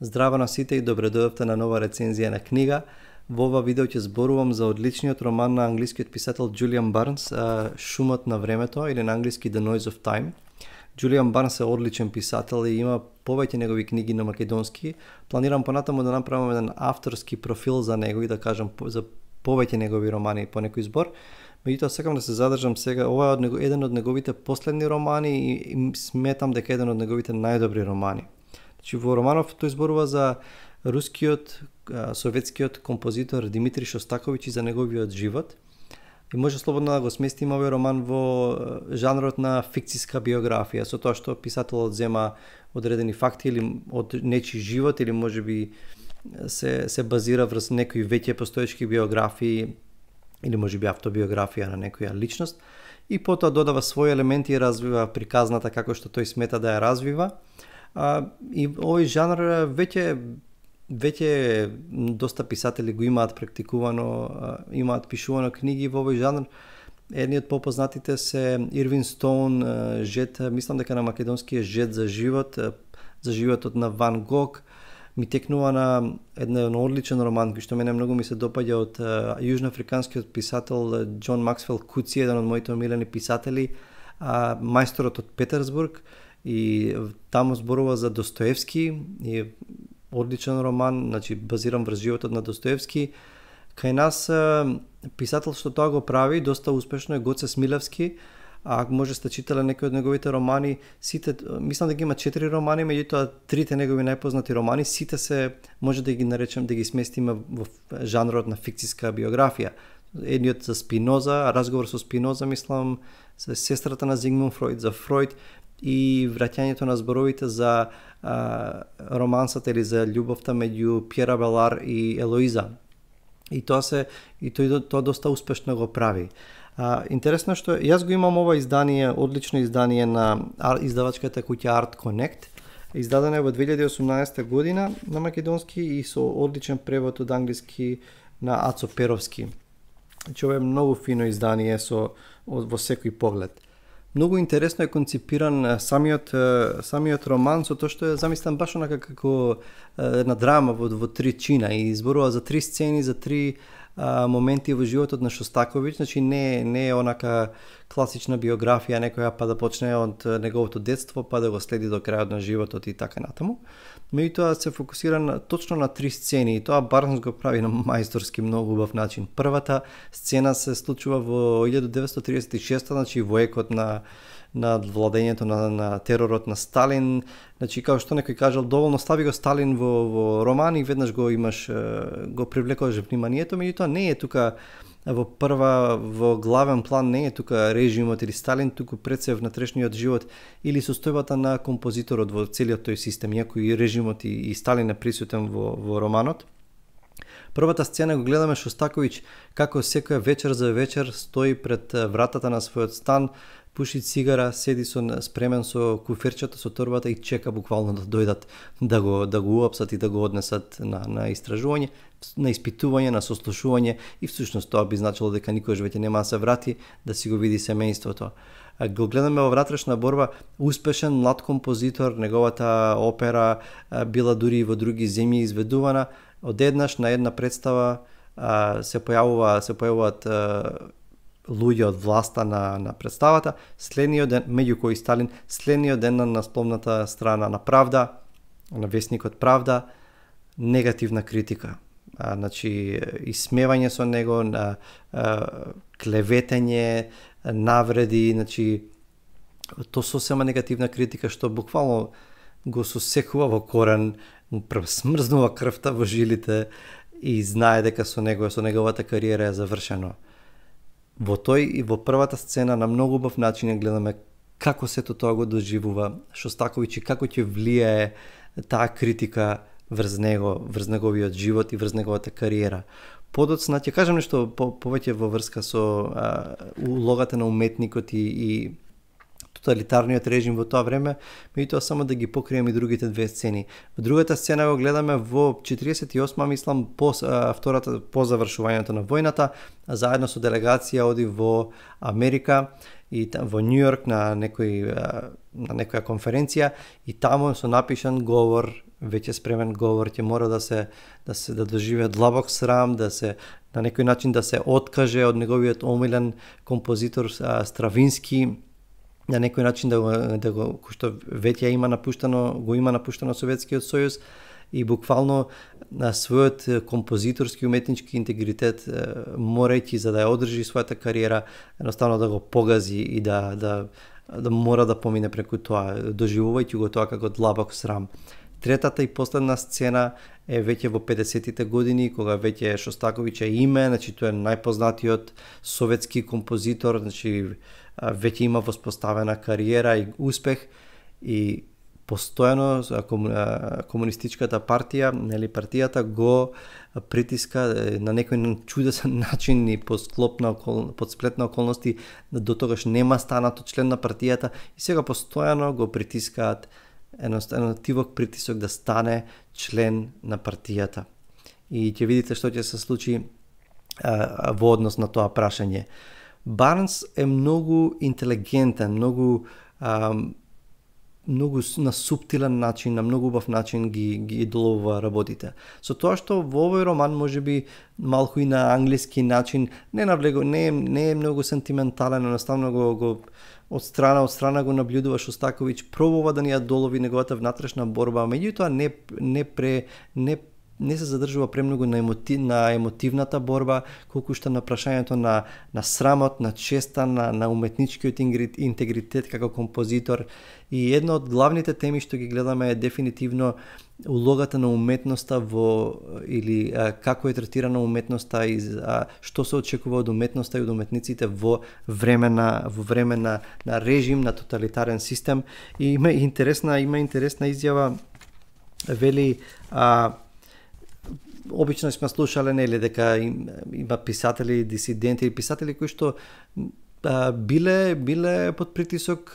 Здраво на сите и добре дојдовте на нова рецензија на книга. Во ова видео ќе зборувам за одличниот роман на англискиот писател Џулијан Барнс, Шумот на времето или на англиски The Noise of Time. Џулијан Барнс е одличен писател и има повеќе негови книги на македонски. Планирам понатаму да направам еден авторски профил за него и да кажам за повеќе негови романи по некој збор. Меѓутоа сакам да се задржам сега. Ова е еден од неговите последни романи и сметам дека е еден од неговите најдобри романи. Значи, во романов тој зборува за рускиот, советскиот композитор Димитри Шостаковиќ и за неговиот живот. И може слободно да го сместиме овој роман во жанрот на фикциска биографија, со тоа што писателот зема одредени факти или од нечи живот или можеби се базира врз некои веќе постоечки биографии или можеби автобиографија на некоја личност и потоа додава своји елементи и развива приказната како што тој смета да ја развива. И овој жанр веќе доста писатели го имаат практикувано, имаат пишувано книги во овој жанр. Едни од попознатите се Ирвин Стоун, Жет, мислам дека на македонски е Жет за живот, за животот на Ван Гог. Ми текнува на еден одличен роман кој што мене многу ми се допаѓа од јужноафриканскиот писател Џон Максвел Куци, еден од моите омилени писатели, Мајсторот од Петерсбург. И таму зборува за Достоевски, и одличен роман, значи базиран врз животот на Достоевски. Кај нас писател што тоа го прави доста успешно е Гоце Смилевски. Ако може сте читале некои од неговите романи, сите, мислам дека има 4 романи, меѓутоа трите негови најпознати романи, сите се може да ги наречем, да ги сместиме во жанрот на фикциска биографија. Едниот за Спиноза, разговор со Спиноза, мислам, се сестрата на Зигмунд Фройд, за Фройд, и враќањето на зборовите за романсата или за љубовта меѓу Пјер Абелар и Елоиза. И тоа доста успешно го прави. Интересно што јас го имам ова издание, одлично издание на издавачката куќа Art Connect. Издадено е во 2018 година на македонски и со одличен превод од англиски на Ацо Перовски. Значи, ова е многу фино издание во секој поглед. Многу интересно е конципиран самиот роман, со тоа што е замислен баш онака како една драма во три чина и зборува за три сцени, за три моменти во животот на Шостаковиќ. Значи не е онака класична биографија некоја па да почне од неговото детство па да го следи до крајот на животот и така натаму. Меѓутоа се фокусира точно на три сцени и тоа Барнс го прави на мајсторски многу убав начин. Првата сцена се случува во 1936, значи во екот на владењето на теророт на Сталин. Значи, како што некој кажал, доволно стави го Сталин во роман и веднаш го привлекуваш вниманието, меѓутоа не е тука во главен план, не е тука режимот или Сталин, туку пред се внатрешниот живот или состојбата на композиторот во целиот тој систем, иако и режимот и Сталин е присутен во романот. Првата сцена го гледаме Шостаковиќ како секоја вечер за вечер стои пред вратата на својот стан, пуши цигара, седи спремен со куферчето, со торбата и чека буквално да дојдат да го уапсат и да го однесат на истражување, на испитување, на сослушување и всушност тоа би значило дека никош веќе нема да се врати да си го види семејството. Го гледаме во Вратрешна борба, успешен млад композитор, неговата опера била дури и во други земји изведувана. Одеднаш на една представа се појавуваат луѓе од власта на представата, следниот ден, меѓу кои Сталин, следниот ден на наспловната страна на Правда, на весникот Правда, негативна критика. Значи, исмевање со него, клеветење, навреди, значи, тоа сосема негативна критика што буквално го сосекува во корен, смрзнува крвта во жилите и знае дека со неговата кариера е завршено. Во првата сцена на многу убав начин гледаме како сето тоа го доживува Шостаковиќ и како ќе влијае таа критика врз неговиот живот и врз неговата кариера. Подоцна ќе кажам нешто повеќе во врска со улогата на уметникот и тоталитарниот режим во тоа време, меѓутоа само да ги покрием и другите две сцени. Во другата сцена го гледаме во 48-ма, мислам, по завршувањето на војната, заедно со делегација оди во Америка и во Њујорк на некоја конференција и таму со напишан говор веќе спремен говор, ќе мора да доживее длабок срам, на некој начин да се откаже од неговиот омилен композитор Стравински, на некој начин кој што веќе го има напуштено Советскиот сојуз, и буквално на својот композиторски уметнички интегритет, морајќи за да ја одржи својата кариера, едноставно да го погази и да мора да помине преку тоа, доживувајќи го тоа како длабок срам. Третата и последна сцена е веќе во 50-тите години, кога веќе Шостаковиќ е име, значи тој е најпознатиот советски композитор, значи веќе има воспоставена кариера и успех, и постојано комунистичката партија, нели партијата го притиска на некој чудесен начин и под сплетна околности, до тогаш нема станато член на партијата, и сега постојано го притискаат тивок притисок да стане член на партијата. И ќе видите што ќе се случи во однос на тоа прашање. Барнс е многу интелигентен, многу на суптилен начин, на многу убав начин ги доловува работите. Со тоа што во овој роман можеби малку и на англиски начин не е многу сентиментален, едноставно го од страна го наблюдува Шостаковиќ, пробува да ни ја долови неговата внатрешна борба, меѓутоа не се задржува премногу на емотивната борба, колку што на прашањето на срамот, на честа, на уметничкиот интегритет како композитор. И една од главните теми што ги гледаме е дефинитивно улогата на уметноста или како е третирана уметноста и што се очекува од уметноста и од уметниците во време на режим, на тоталитарен систем. И има интересна изјава, вели обично сме слушале нели дека има писатели, дисиденти, писатели кои што биле под притисок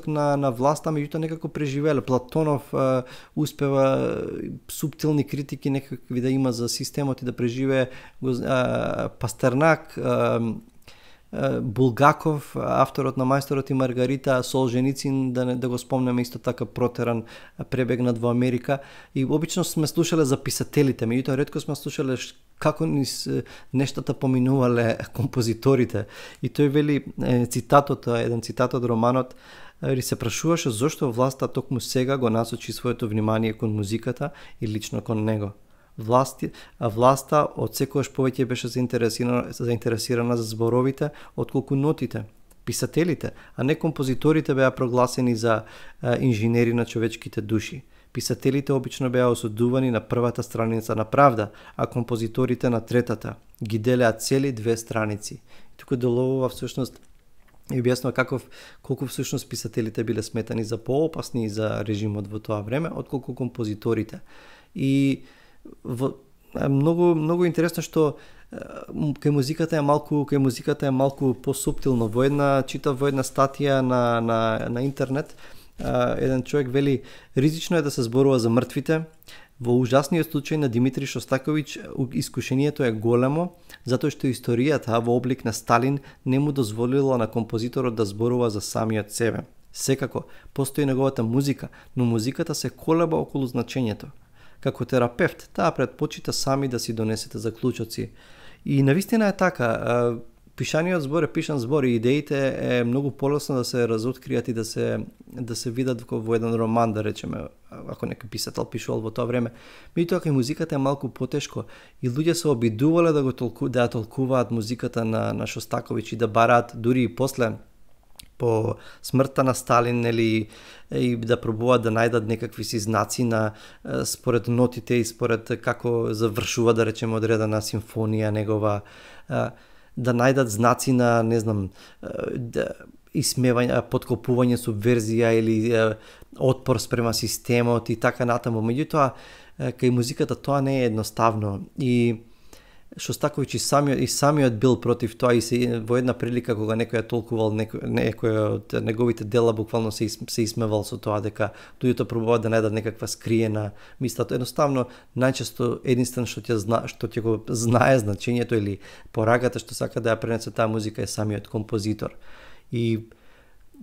на власта, меѓутоа некако преживеле. Платонов успева суптилни критики некакви да има за системот и да преживее. Пастернак, Булгаков, авторот на Мајсторот и Маргарита, Солженицин, да го спомнеме исто така, протеран, пребегнат во Америка. И обично сме слушале за писателите, меѓутоа ретко сме слушале како нештата поминувале композиторите. И тој вели еден цитат од романот, се прашуваше зошто власта токму сега го насочи своето внимание кон музиката и лично кон него. Власта од секогаш повеќе беше заинтересирана за зборовите отколку нотите. Писателите, а не композиторите беа прогласени за инженери на човечките души. Писателите обично беа осудувани на првата страница на Правда, а композиторите на третата. Ги делеа цели 2 страници. И тука доловува всушност и објаснува колку всушност писателите биле сметани за поопасни за режимот во тоа време отколку композиторите. И многу интересно што кај музиката е малку посуптилно. Читав во една статија на интернет, еден човек вели: ризично е да се зборува за мртвите. Во ужасниот случај на Димитри Шостаковиќ искушението е големо, затоа што историјата во облик на Сталин не му дозволила на композиторот да зборува за самиот себе. Секако, постои неговата музика, но музиката се колеба околу значењето. Како терапевт, таа предпочита сами да си донесете заклучоци. И навистина е така. Пишаниот збор е пишан збор и идеите е многу полесно да се разоткријат и да се видат во еден роман, да речеме, ако некој писател пишувал во тоа време. Меѓутоа кај музиката е малку потешко и луѓе се обидувале да ја толкуваат музиката на Шостаковиќ и да бараат дури и после, по смртта на Сталин, нели, и да пробуваат да најдат некакви си знаци според нотите и според како завршува, да речеме, одредена симфонија негова, да најдат знаци на, не знам, исмевање, подкопување, субверзија или отпор спрема системот и така натаму. Меѓутоа, кај музиката тоа не е едноставно. И Шостаковиќ и самиот бил против тоа, и во една прилика кога некој ја толкувал некој од неговите дела, буквално се исмевал со тоа дека луѓето пробуваат да најдат некаква скриена мисла. Едноставно, најчесто единствен што ќе го знае значењето или пораката што сака да ја пренесе таа музика е самиот композитор. И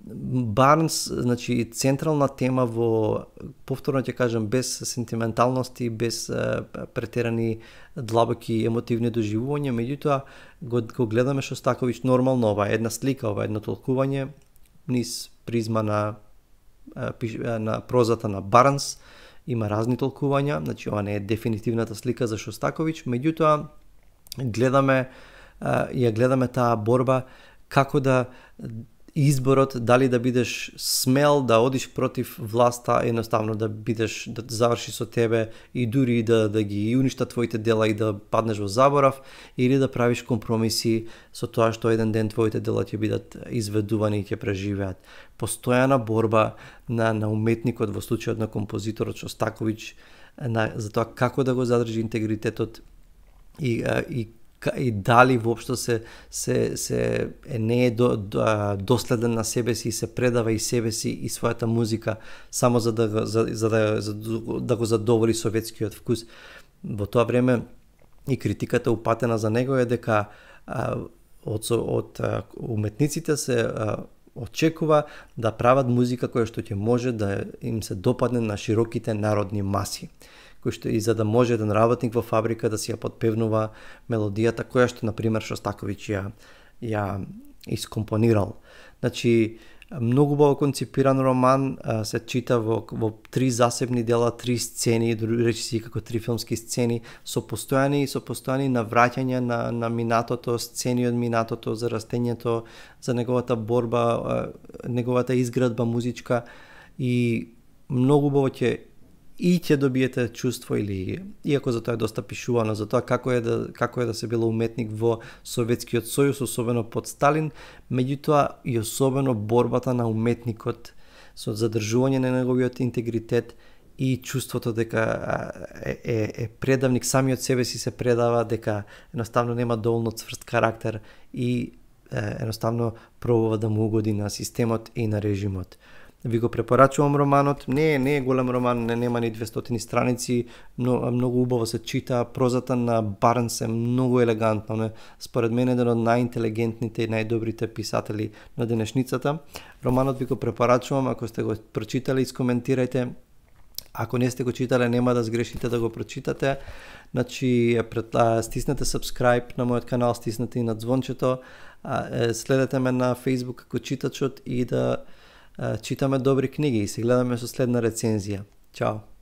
Барнс, значи централна тема во, повторно ќе кажам, без сентименталности, без претерани длабоки емотивни доживувања, меѓутоа го гледаме Шостаковиќ нормално, ова една слика, ова едно толкување низ призма на прозата на Барнс. Има разни толкувања, значи ова не е дефинитивната слика за Шостаковиќ, меѓутоа гледаме таа борба како да изборот дали да бидеш смел да одиш против власта, едноставно да заврши со тебе и дури да ги уништа твоите дела и да паднеш во заборав, или да правиш компромиси со тоа што еден ден твоите дела ќе бидат изведувани и ќе преживеат. Постојана борба на уметникот, во случајот на композиторот Шостаковиќ, за тоа како да го задржи интегритетот и дали воопшто не е доследен на себе си и се предава и себе си и својата музика само за да го задоволи советскиот вкус. Во тоа време и критиката упатена за него е дека од уметниците се очекува да прават музика која што ќе може да им се допадне на широките народни маси, кој што и за да може еден работник во фабрика да си ја подпевнува мелодијата која што, например, Шостаковиќ ја искомпонирал. Значи, многу убаво концепиран роман, се чита во три засебни дела, три сцени, речиси како три филмски сцени, со постојани навраќања на минатото, сцени од минатото, за растењето, за неговата борба, неговата изградба музичка, и многу убаво ќе добиете чувство, или иако за тоа е доста пишувано, за тоа како е да се било уметник во Советскиот сојуз, особено под Сталин, меѓутоа и особено борбата на уметникот со задржување на неговиот интегритет и чувството дека е предавник, самиот себе си се предава, дека едноставно нема доволно цврст карактер и едноставно пробува да му угоди на системот и на режимот. Ви го препорачувам романот, не е голем роман, нема ни 200 страници, но многу убаво се чита, прозата на Барнс е многу елегантна, според мен еден од најинтелигентните и најдобрите писатели на денешницата. Романот ви го препорачувам, ако сте го прочитали, искоментирајте. Ако не сте го читале, нема да сгрешите да го прочитате. Значи, стиснете subscribe на мојот канал, стиснете и на звончето, следете ме на Facebook како читачот и да читаме добри книги и се гледаме со следна рецензија. Чао!